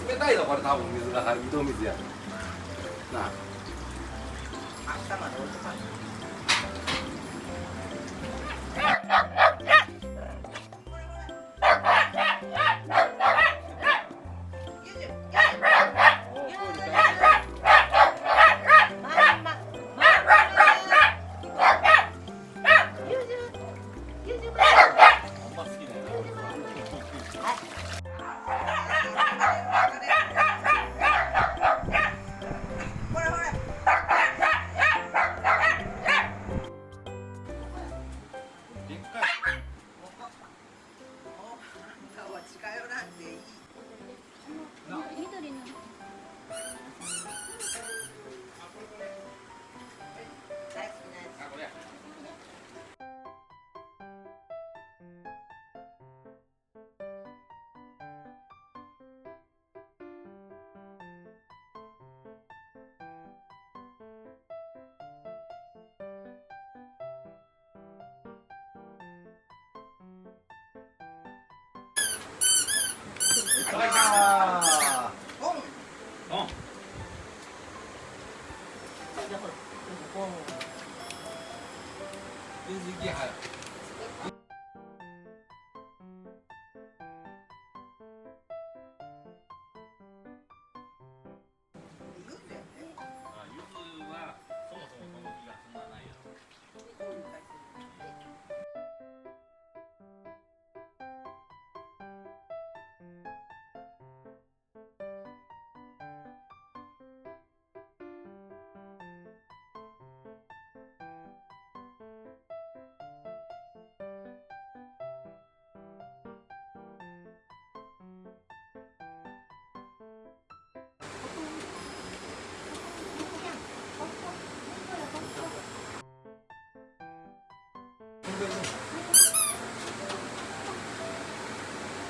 冷たいのこれ多分水が入る井戸水やなあ。明日まで置いとかんと。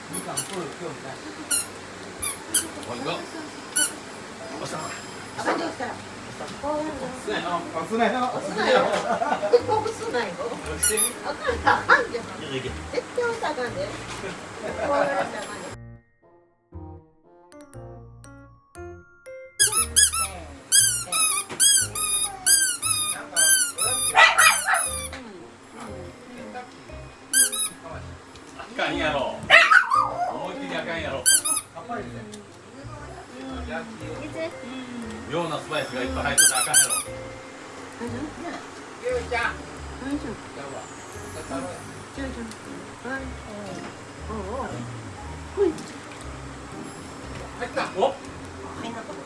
みかんプール興味ない。おいが。おっしゃ。朝できたら。すないな。すないな。すないよ。すないよ。あかんか。あんじゃん。絶対押したらあかんで。怖がらせたらあかんで。あかんやろ。思いっきりあかんやろ。妙なスパイスがいっぱい入ってたらあかんやろ。ゆうちゃん。入った。お。入んなかった。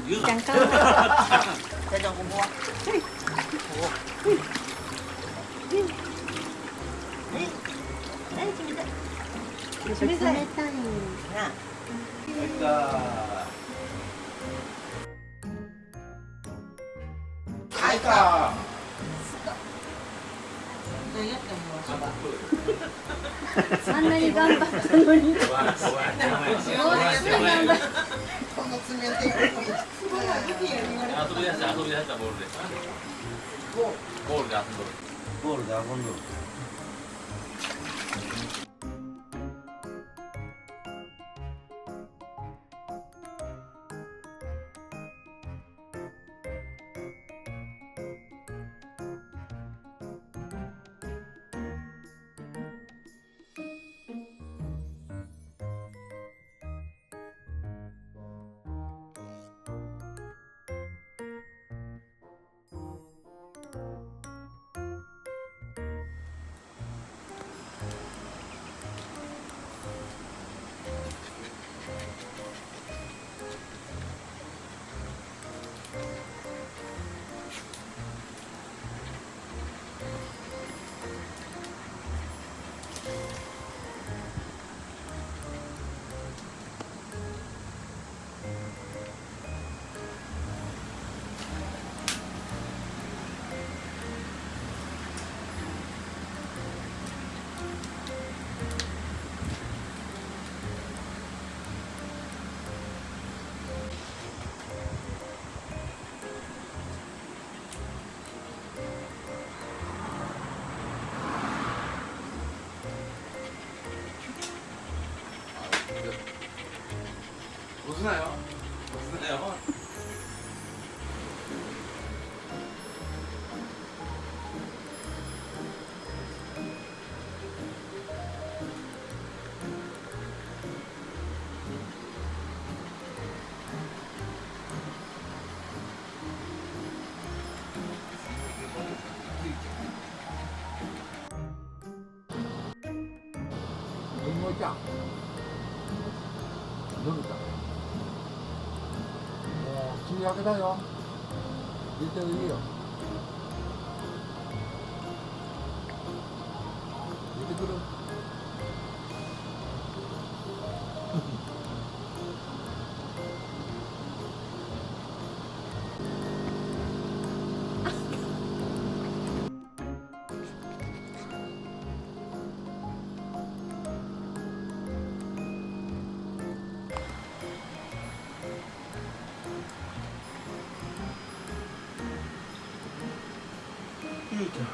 ゆうちゃんか。じゃあここは。冷たい。な。入った。入った。あんなに頑張ったのに。この爪で。遊び出したボールで。ボールで遊んどる。ボールで遊んどる。すなよ。押すなよ。りんごちゃん、のび太、もう梅雨明けだよ。出ていいよ。出てくる。ゆうちゃん。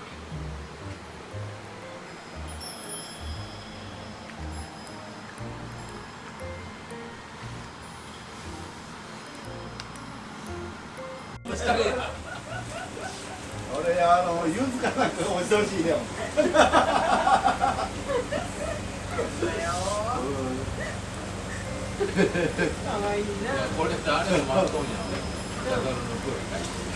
俺ゆずかなんか押してほしいよ。可愛いな。これってあれを待っとんや。茶太郎の声。